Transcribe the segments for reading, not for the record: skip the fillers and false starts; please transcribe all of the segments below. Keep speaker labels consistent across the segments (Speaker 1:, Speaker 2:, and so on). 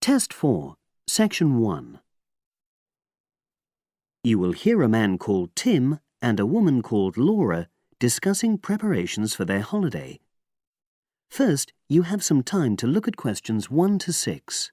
Speaker 1: Test 4, Section 1. You will hear a man called Tim and a woman called Laura discussing preparations for their holiday. First, you have some time to look at questions 1 to 6.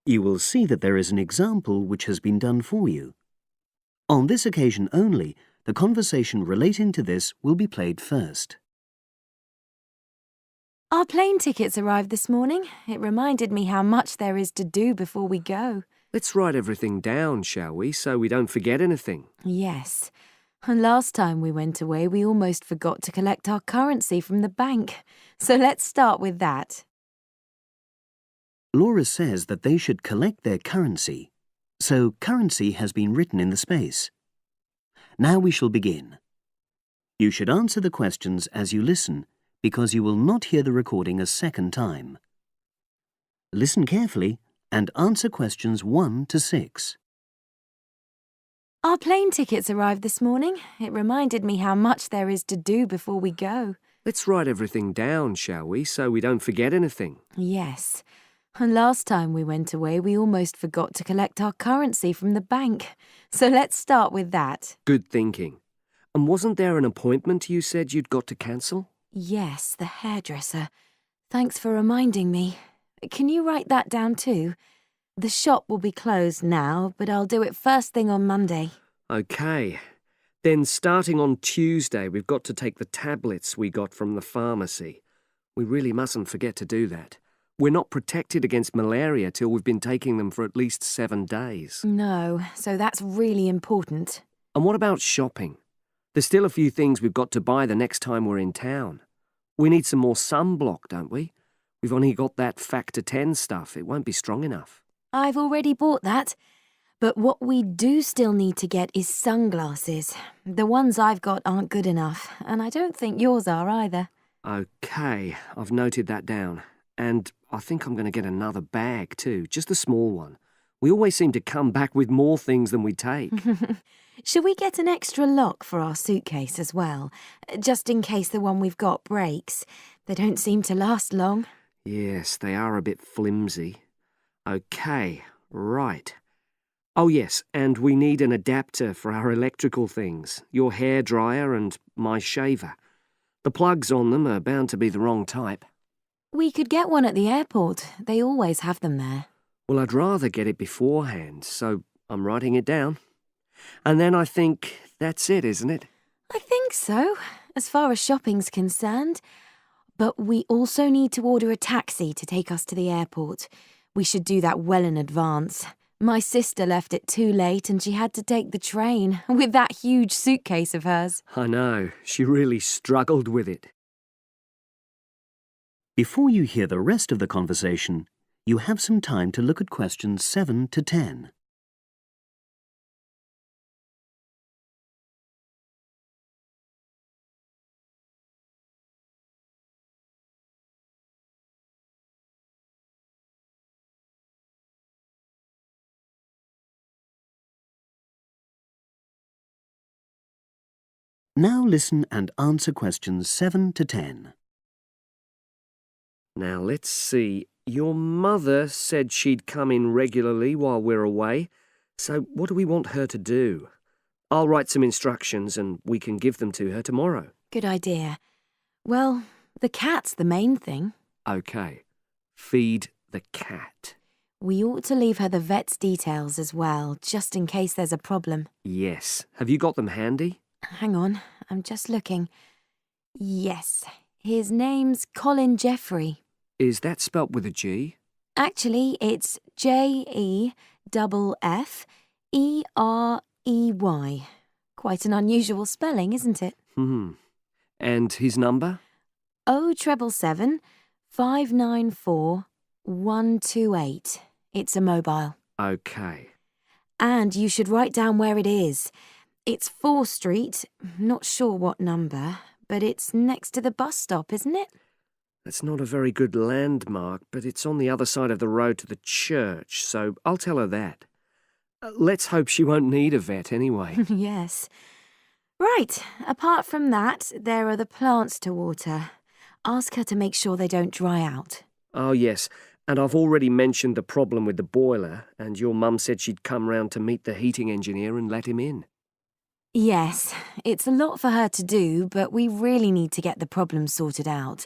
Speaker 1: You will see that there is an example which has been done for you. On this occasion only, the conversation relating to this will be played first.
Speaker 2: Our plane tickets arrived this morning. It reminded me how much there is to do before we go.
Speaker 3: Let's write everything down, shall we, so we don't forget anything?
Speaker 2: Yes. And last time we went away, we almost forgot to collect our currency from the bank. So let's start with that.
Speaker 1: Laura says that they should collect their currency, so currency has been written in the space. Now we shall begin. You should answer the questions as you listen, because you will not hear the recording a second time. Listen carefully and answer questions 1 to 6.
Speaker 2: Our plane tickets arrived this morning. It reminded me how much there is to do before we go.
Speaker 3: Let's write everything down, shall we, so we don't forget anything?
Speaker 2: Yes. And last time we went away, we almost forgot to collect our currency from the bank. So let's start with that.
Speaker 3: Good thinking. And wasn't there an appointment you said you'd got to cancel?
Speaker 2: Yes, the hairdresser. Thanks for reminding me. Can you write that down too? The shop will be closed now, but I'll do it first thing on Monday.
Speaker 3: OK. Then starting on Tuesday, we've got to take the tablets we got from the pharmacy. We really mustn't forget to do that. We're not protected against malaria till we've been taking them for at least 7 days.
Speaker 2: No, so that's really important.
Speaker 3: And what about shopping? There's still a few things we've got to buy the next time we're in town. We need some more sunblock, don't we? We've only got that Factor 10 stuff. It won't be strong enough.
Speaker 2: I've already bought that. But what we do still need to get is sunglasses. The ones I've got aren't good enough, and I don't think yours are either.
Speaker 3: OK, I've noted that down. And I think I'm going to get another bag too, just a small one. We always seem to come back with more things than we take.
Speaker 2: Should we get an extra lock for our suitcase as well, just in case the one we've got breaks? They don't seem to last long.
Speaker 3: Yes, they are a bit flimsy. OK, right. Oh yes, and we need an adapter for our electrical things, your hairdryer and my shaver. The plugs on them are bound to be the wrong type.
Speaker 2: We could get one at the airport. They always have them there.
Speaker 3: Well, I'd rather get it beforehand, so I'm writing it down. And then I think that's it, isn't it?
Speaker 2: I think so, as far as shopping's concerned. But we also need to order a taxi to take us to the airport. We should do that well in advance. My sister left it too late and she had to take the train with that huge suitcase of hers.
Speaker 3: I know, she really struggled with it.
Speaker 1: Before you hear the rest of the conversation, you have some time to look at questions 7 to 10. Now listen and answer questions 7 to 10.
Speaker 3: Now let's see. Your mother said she'd come in regularly while we're away, so what do we want her to do? I'll write some instructions and we can give them to her tomorrow.
Speaker 2: Good idea. Well, the cat's the main thing.
Speaker 3: OK. Feed the cat.
Speaker 2: We ought to leave her the vet's details as well, just in case there's a problem.
Speaker 3: Yes. Have you got them handy?
Speaker 2: Hang on, I'm just looking. Yes, his name's Colin Jeffrey.
Speaker 3: Is that spelt with a G?
Speaker 2: Actually, it's Jeffrey. Quite an unusual spelling, isn't it?
Speaker 3: And his number?
Speaker 2: 077 594 128. It's a mobile.
Speaker 3: OK.
Speaker 2: And you should write down where it is. It's 4 Street, not sure what number, but it's next to the bus stop, isn't it?
Speaker 3: That's not a very good landmark, but it's on the other side of the road to the church, so I'll tell her that. Let's hope she won't need a vet anyway.
Speaker 2: Yes. Right, apart from that, there are the plants to water. Ask her to make sure they don't dry out.
Speaker 3: Oh, yes, and I've already mentioned the problem with the boiler, and your mum said she'd come round to meet the heating engineer and let him in.
Speaker 2: Yes, it's a lot for her to do, but we really need to get the problem sorted out.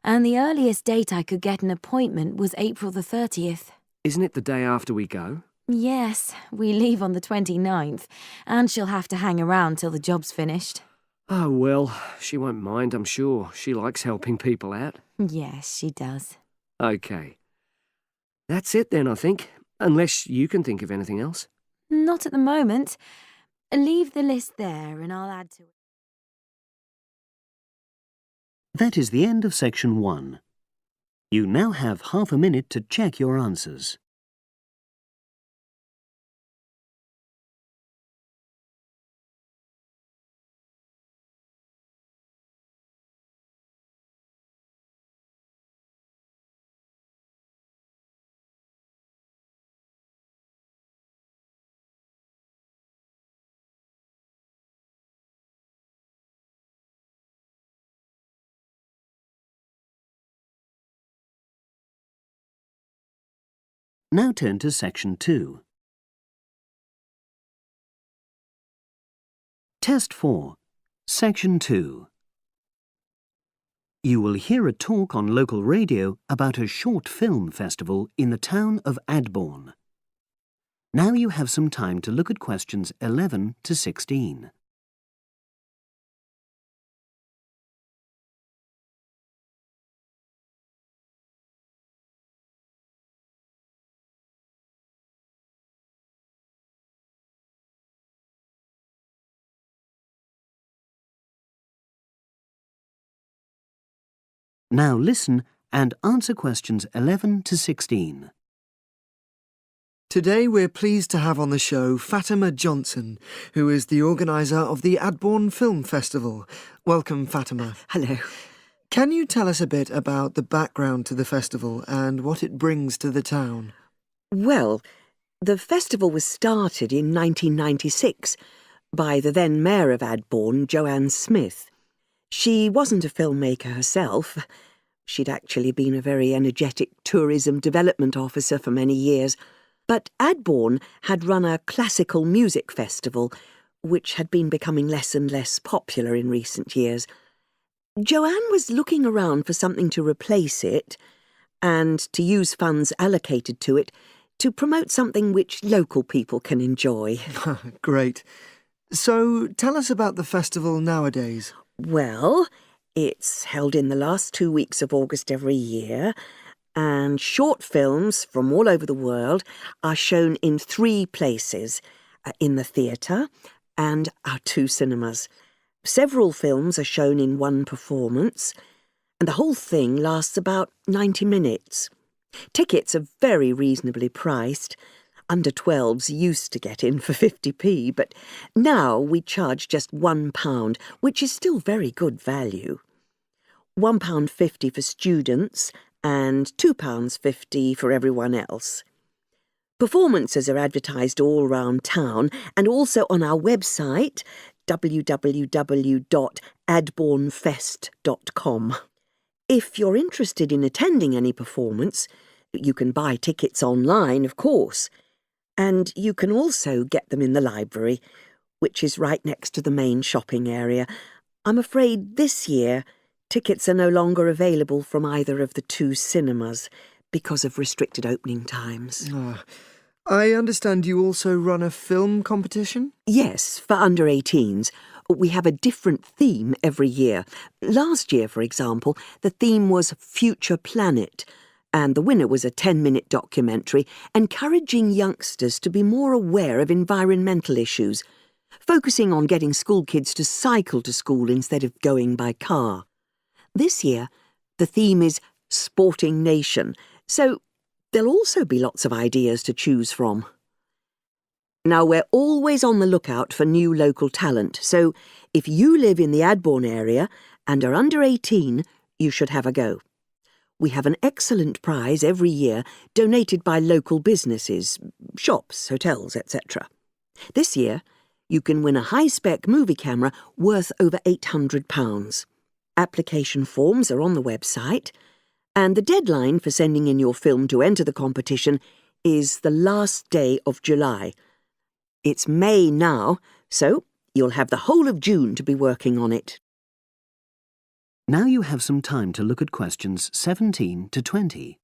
Speaker 2: And the earliest date I could get an appointment was April the 30th.
Speaker 3: Isn't it the day after we go?
Speaker 2: Yes, we leave on the 29th, and she'll have to hang around till the job's finished.
Speaker 3: Oh, well, she won't mind, I'm sure. She likes helping people out.
Speaker 2: Yes, she does.
Speaker 3: OK. That's it then, I think. Unless you can think of anything else.
Speaker 2: Not at the moment. Leave the list there and I'll add to it.
Speaker 1: That is the end of section 1. You now have half a minute to check your answers. Now turn to section 2. Test 4, section 2. You will hear a talk on local radio about a short film festival in the town of Adbourne. Now you have some time to look at questions 11 to 16. Now listen and answer questions 11 to 16.
Speaker 4: Today we're pleased to have on the show Fatima Johnson, who is the organiser of the Adbourne Film Festival. Welcome, Fatima.
Speaker 5: Hello.
Speaker 4: Can you tell us a bit about the background to the festival and what it brings to the town?
Speaker 5: Well, the festival was started in 1996 by the then Mayor of Adbourne, Joanne Smith. She wasn't a filmmaker herself. She'd actually been a very energetic tourism development officer for many years. But Adbourne had run a classical music festival, which had been becoming less and less popular in recent years. Joanne was looking around for something to replace it and to use funds allocated to it to promote something which local people can enjoy.
Speaker 4: Great. So tell us about the festival nowadays.
Speaker 5: Well, it's held in the last 2 weeks of August every year, and short films from all over the world are shown in 3 places, in the theatre and our 2 cinemas. Several films are shown in one performance, and the whole thing lasts about 90 minutes. Tickets are very reasonably priced. Under 12s used to get in for 50p, but now we charge just £1, which is still very good value. £1.50 for students and £2.50 for everyone else. Performances are advertised all round town and also on our website, www.adbournefest.com. If you're interested in attending any performance, you can buy tickets online, of course. And you can also get them in the library, which is right next to the main shopping area. I'm afraid this year tickets are no longer available from either of the 2 cinemas because of restricted opening times.
Speaker 4: I understand you also run a film competition?
Speaker 5: Yes, for under 18s. We have a different theme every year. Last year, for example, the theme was Future Planet, and the winner was a 10-minute documentary encouraging youngsters to be more aware of environmental issues, focusing on getting school kids to cycle to school instead of going by car. This year, the theme is Sporting Nation, so There'll also be lots of ideas to choose from. Now, we're always on the lookout for new local talent, so if you live in the Adbourne area and are under 18, you should have a go. We have an excellent prize every year donated by local businesses, shops, hotels, etc. This year, you can win a high-spec movie camera worth over £800. Application forms are on the website, and the deadline for sending in your film to enter the competition is the last day of July. It's May now, so you'll have the whole of June to be working on it.
Speaker 1: Now you have some time to look at questions 17 to 20.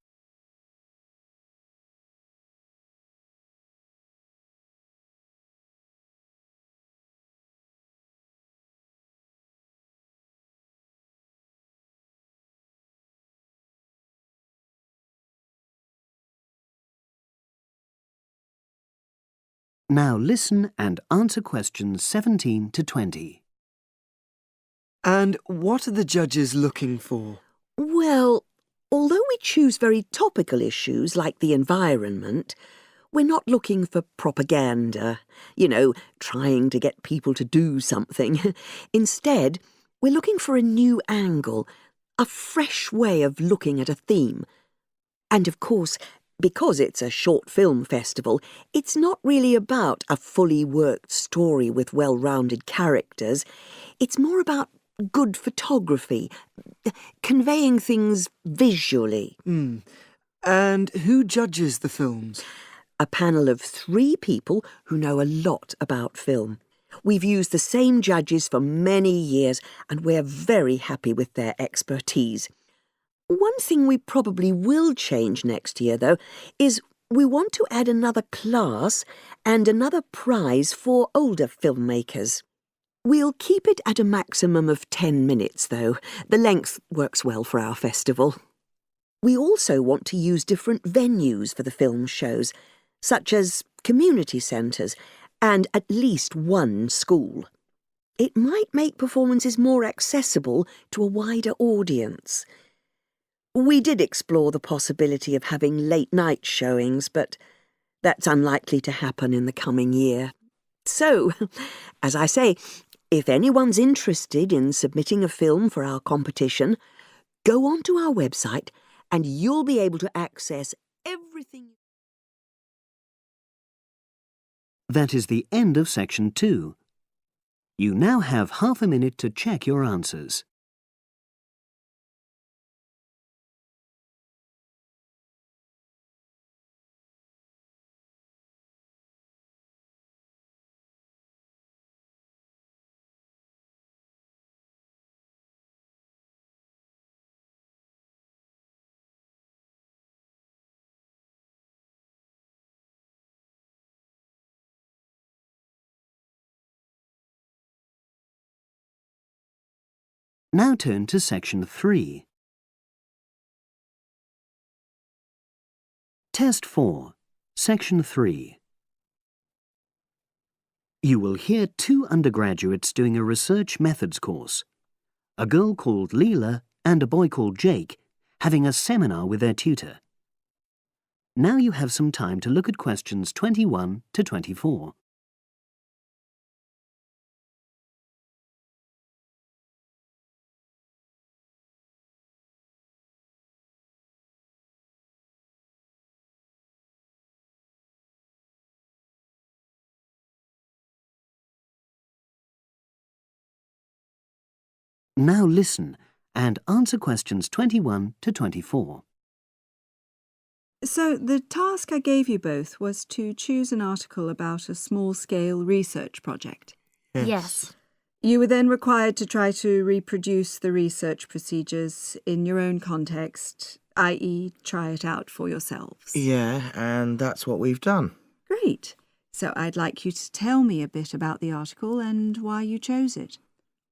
Speaker 1: Now listen and answer questions 17 to 20.
Speaker 4: And what are the judges looking for?
Speaker 5: Well, although we choose very topical issues like the environment, we're not looking for propaganda, trying to get people to do something. Instead, we're looking for a new angle, a fresh way of looking at a theme. And of course, because it's a short film festival, it's not really about a fully worked story with well-rounded characters. It's more about good photography, conveying things visually.
Speaker 4: And who judges the films?
Speaker 5: A panel of 3 people who know a lot about film. We've used the same judges for many years, and we're very happy with their expertise. One thing we probably will change next year, though, is we want to add another class and another prize for older filmmakers. We'll keep it at a maximum of 10 minutes, though. The length works well for our festival. We also want to use different venues for the film shows, such as community centres and at least one school. It might make performances more accessible to a wider audience. We did explore the possibility of having late-night showings, but that's unlikely to happen in the coming year. So, as I say, if anyone's interested in submitting a film for our competition, go onto our website and you'll be able to access everything.
Speaker 1: That is the end of section 2. You now have half a minute to check your answers. Now turn to section 3. Test 4, section 3. You will hear 2 undergraduates doing a research methods course. A girl called Leela and a boy called Jake having a seminar with their tutor. Now you have some time to look at questions 21 to 24. Now listen and answer questions 21 to 24.
Speaker 6: So the task I gave you both was to choose an article about a small-scale research project.
Speaker 7: Yes.
Speaker 6: You were then required to try to reproduce the research procedures in your own context, i.e. try it out for yourselves.
Speaker 8: Yeah, and that's what we've done.
Speaker 6: Great. So I'd like you to tell me a bit about the article and why you chose it.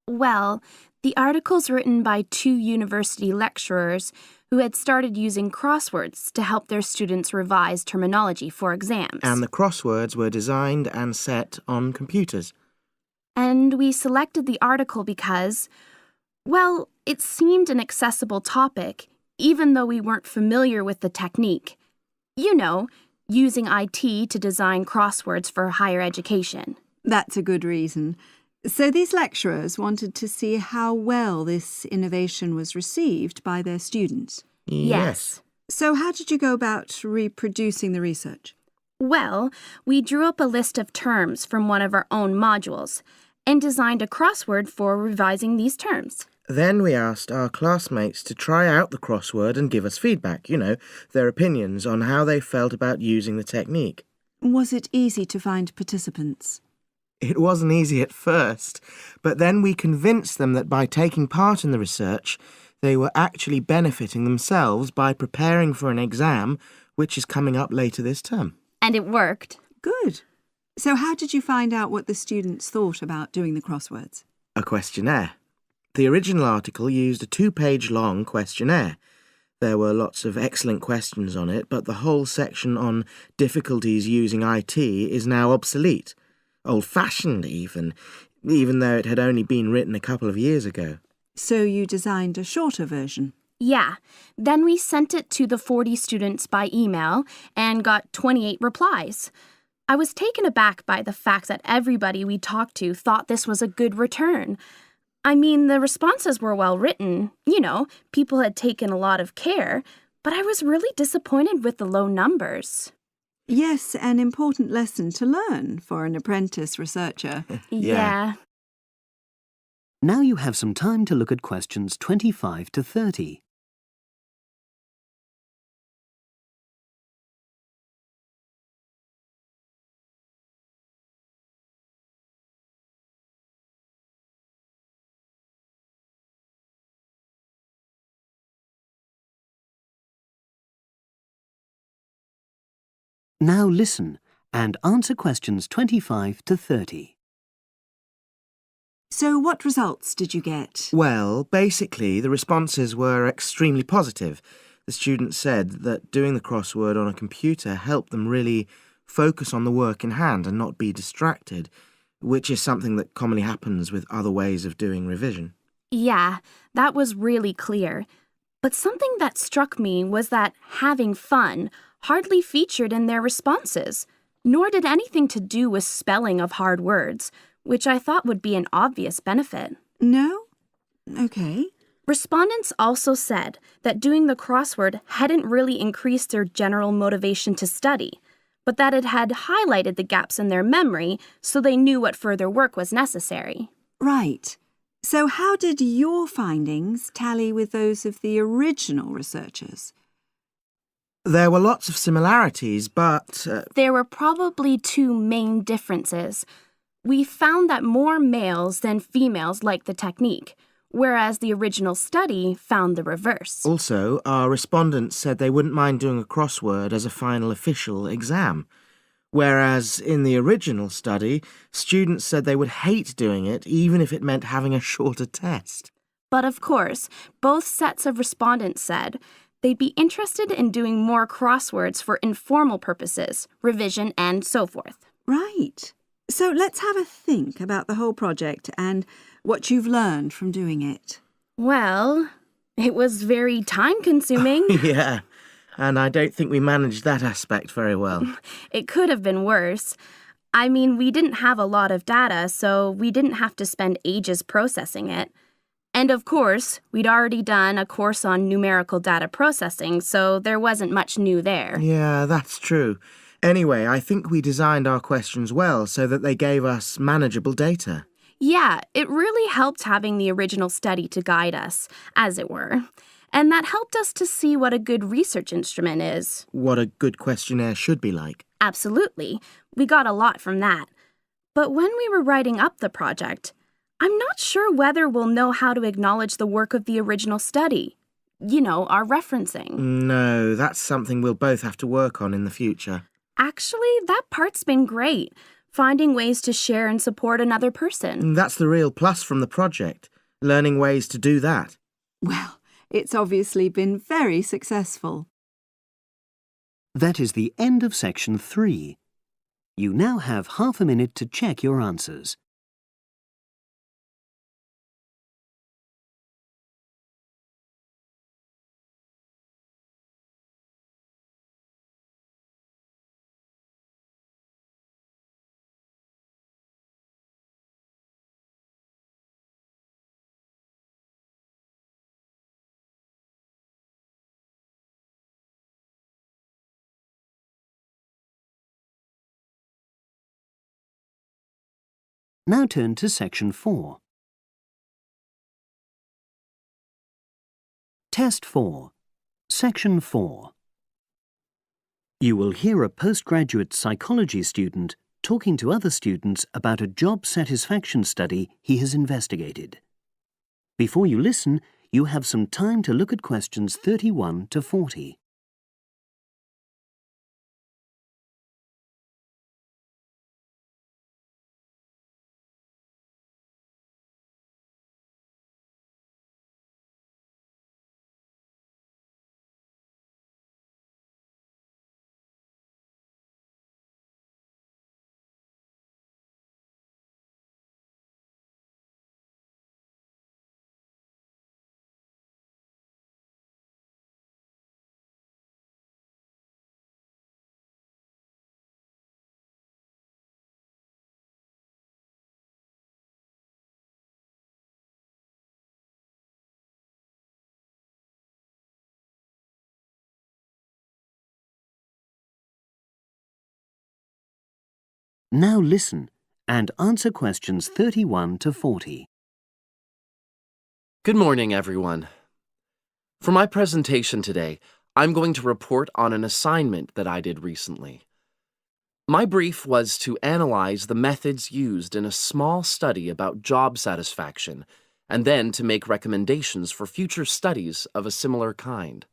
Speaker 7: Well, the article's written by 2 university lecturers who had started using crosswords to help their students revise terminology for exams.
Speaker 8: And the crosswords were designed and set on computers.
Speaker 7: And we selected the article because, well, it seemed an accessible topic, even though we weren't familiar with the technique. You know, using IT to design crosswords for higher education.
Speaker 6: That's a good reason. So these lecturers wanted to see how well this innovation was received by their students.
Speaker 7: Yes.
Speaker 6: So how did you go about reproducing the research?
Speaker 7: Well, we drew up a list of terms from one of our own modules and designed a crossword for revising these terms.
Speaker 8: Then we asked our classmates to try out the crossword and give us feedback, their opinions on how they felt about using the technique.
Speaker 6: Was it easy to find participants?
Speaker 8: It wasn't easy at first, but then we convinced them that by taking part in the research, they were actually benefiting themselves by preparing for an exam which is coming up later this term.
Speaker 7: And it worked.
Speaker 6: Good. So how did you find out what the students thought about doing the crosswords?
Speaker 8: A questionnaire. The original article used a 2-page long questionnaire. There were lots of excellent questions on it, but the whole section on difficulties using IT is now obsolete. Old-fashioned even though it had only been written a couple of years ago.
Speaker 6: So you designed a shorter version?
Speaker 7: Yeah. Then we sent it to the 40 students by email and got 28 replies. I was taken aback by the fact that everybody we talked to thought this was a good return. I mean, the responses were well written. People had taken a lot of care, but I was really disappointed with the low numbers.
Speaker 6: Yes, an important lesson to learn for an apprentice researcher.
Speaker 7: Yeah.
Speaker 1: Now you have some time to look at questions 25 to 30. Now listen and answer questions 25 to 30.
Speaker 6: So what results did you get?
Speaker 8: Well, basically, the responses were extremely positive. The students said that doing the crossword on a computer helped them really focus on the work in hand and not be distracted, which is something that commonly happens with other ways of doing revision.
Speaker 7: Yeah, that was really clear. But something that struck me was that having fun hardly featured in their responses, nor did anything to do with spelling of hard words, which I thought would be an obvious benefit.
Speaker 6: No? Okay.
Speaker 7: Respondents also said that doing the crossword hadn't really increased their general motivation to study, but that it had highlighted the gaps in their memory so they knew what further work was necessary.
Speaker 6: Right. So how did your findings tally with those of the original researchers?
Speaker 8: There were lots of similarities, but...
Speaker 7: There were probably two main differences. We found that more males than females liked the technique, whereas the original study found the reverse.
Speaker 8: Also, our respondents said they wouldn't mind doing a crossword as a final official exam, whereas in the original study, students said they would hate doing it even if it meant having a shorter test.
Speaker 7: But of course, both sets of respondents said they'd be interested in doing more crosswords for informal purposes, revision, and so forth.
Speaker 6: Right. So let's have a think about the whole project and what you've learned from doing it.
Speaker 7: Well, it was very time-consuming.
Speaker 8: Yeah, and I don't think we managed that aspect very well.
Speaker 7: It could have been worse. I mean, we didn't have a lot of data, so we didn't have to spend ages processing it. And of course, we'd already done a course on numerical data processing, so there wasn't much new there.
Speaker 8: Yeah, that's true. Anyway, I think we designed our questions well so that they gave us manageable data.
Speaker 7: Yeah, it really helped having the original study to guide us, as it were. And that helped us to see what a good research instrument is.
Speaker 8: What a good questionnaire should be like.
Speaker 7: Absolutely. We got a lot from that. But when we were writing up the project, I'm not sure whether we'll know how to acknowledge the work of the original study. Our referencing.
Speaker 8: No, that's something we'll both have to work on in the future.
Speaker 7: Actually, that part's been great. Finding ways to share and support another person.
Speaker 8: That's the real plus from the project, learning ways to do that.
Speaker 6: Well, it's obviously been very successful.
Speaker 1: That is the end of section 3. You now have half a minute to check your answers. Now turn to Section 4. Test 4, Section 4. You will hear a postgraduate psychology student talking to other students about a job satisfaction study he has investigated. Before you listen, you have some time to look at questions 31 to 40. Now listen and answer questions 31 to 40.
Speaker 9: Good morning, everyone. For my presentation today, I'm going to report on an assignment that I did recently. My brief was to analyze the methods used in a small study about job satisfaction, and then to make recommendations for future studies of a similar kind.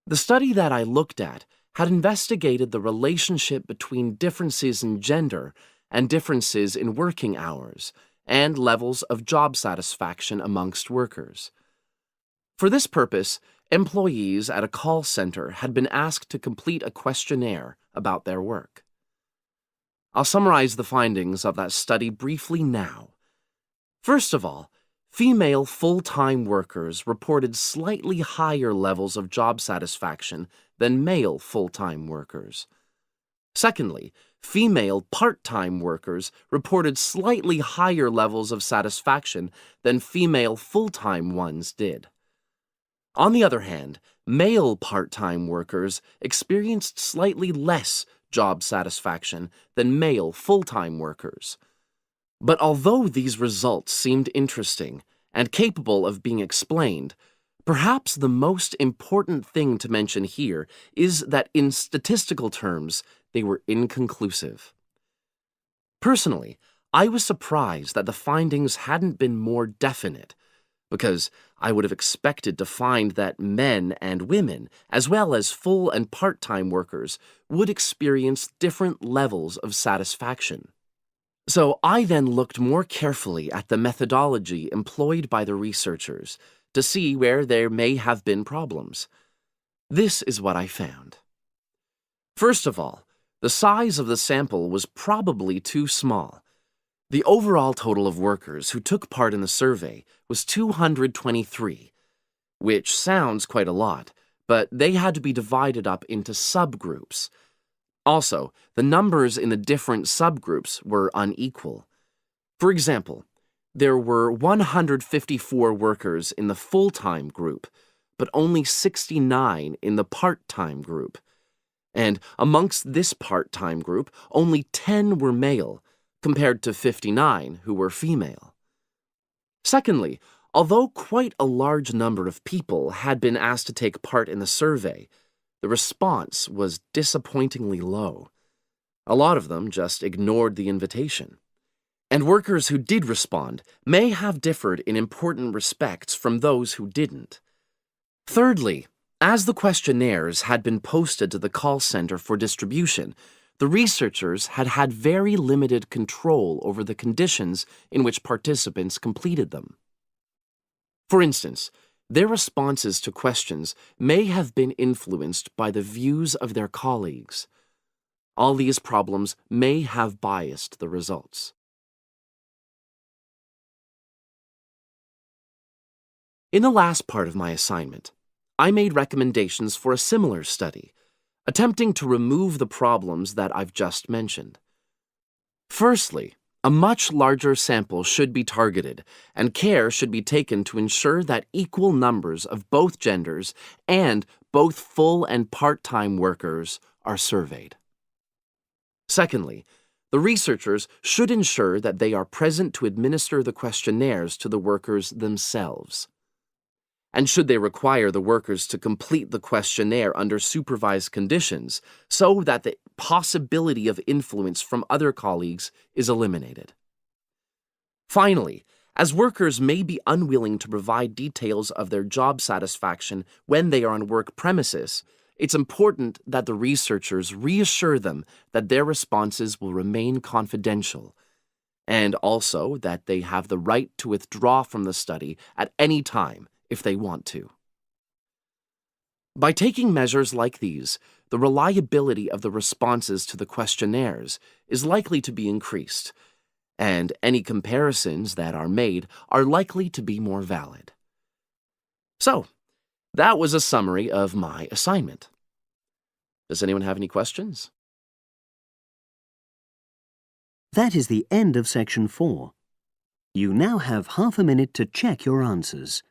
Speaker 9: The study that I looked at had investigated the relationship between differences in gender and differences in working hours and levels of job satisfaction amongst workers. For this purpose, employees at a call center had been asked to complete a questionnaire about their work. I'll summarize the findings of that study briefly now. First of all, female full-time workers reported slightly higher levels of job satisfaction than male full-time workers. Secondly, female part-time workers reported slightly higher levels of satisfaction than female full-time ones did. On the other hand, male part-time workers experienced slightly less job satisfaction than male full-time workers. But although these results seemed interesting and capable of being explained, perhaps the most important thing to mention here is that in statistical terms, they were inconclusive. Personally, I was surprised that the findings hadn't been more definite, because I would have expected to find that men and women, as well as full and part-time workers, would experience different levels of satisfaction. So I then looked more carefully at the methodology employed by the researchers to see where there may have been problems. This is what I found. First of all, the size of the sample was probably too small. The overall total of workers who took part in the survey was 223, which sounds quite a lot, but they had to be divided up into subgroups. Also, the numbers in the different subgroups were unequal. For example, there were 154 workers in the full-time group, but only 69 in the part-time group. And amongst this part-time group, only 10 were male, compared to 59 who were female. Secondly, although quite a large number of people had been asked to take part in the survey, the response was disappointingly low. A lot of them just ignored the invitation. And workers who did respond may have differed in important respects from those who didn't. Thirdly, as the questionnaires had been posted to the call center for distribution, the researchers had had very limited control over the conditions in which participants completed them. For instance, their responses to questions may have been influenced by the views of their colleagues. All these problems may have biased the results. In the last part of my assignment, I made recommendations for a similar study, attempting to remove the problems that I've just mentioned. Firstly, a much larger sample should be targeted, and care should be taken to ensure that equal numbers of both genders and both full and part-time workers are surveyed. Secondly, The researchers should ensure that they are present to administer the questionnaires to the workers themselves. And should they require the workers to complete the questionnaire under supervised conditions so that the possibility of influence from other colleagues is eliminated. Finally, as workers may be unwilling to provide details of their job satisfaction when they are on work premises, it's important that the researchers reassure them that their responses will remain confidential, and also that they have the right to withdraw from the study at any time if they want to. By taking measures like these, the reliability of the responses to the questionnaires is likely to be increased, and any comparisons that are made are likely to be more valid. So, that was a summary of my assignment. Does anyone have any questions?
Speaker 1: That is the end of section 4. You now have half a minute to check your answers.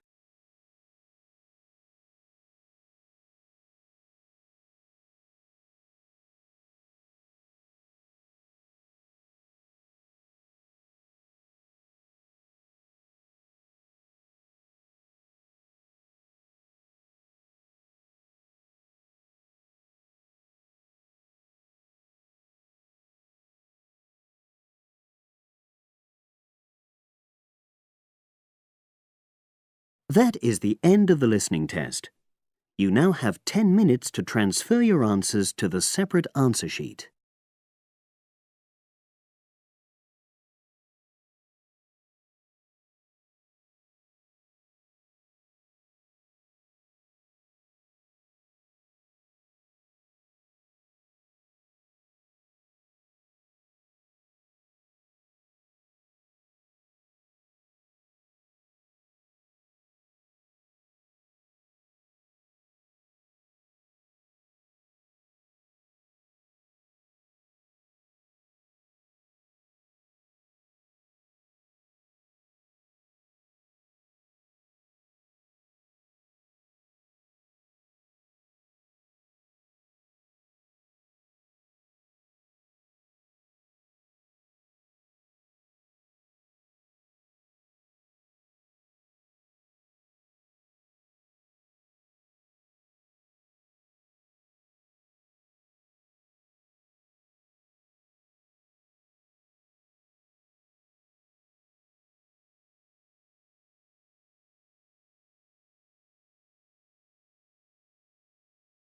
Speaker 1: That is the end of the listening test. You now have 10 minutes to transfer your answers to the separate answer sheet.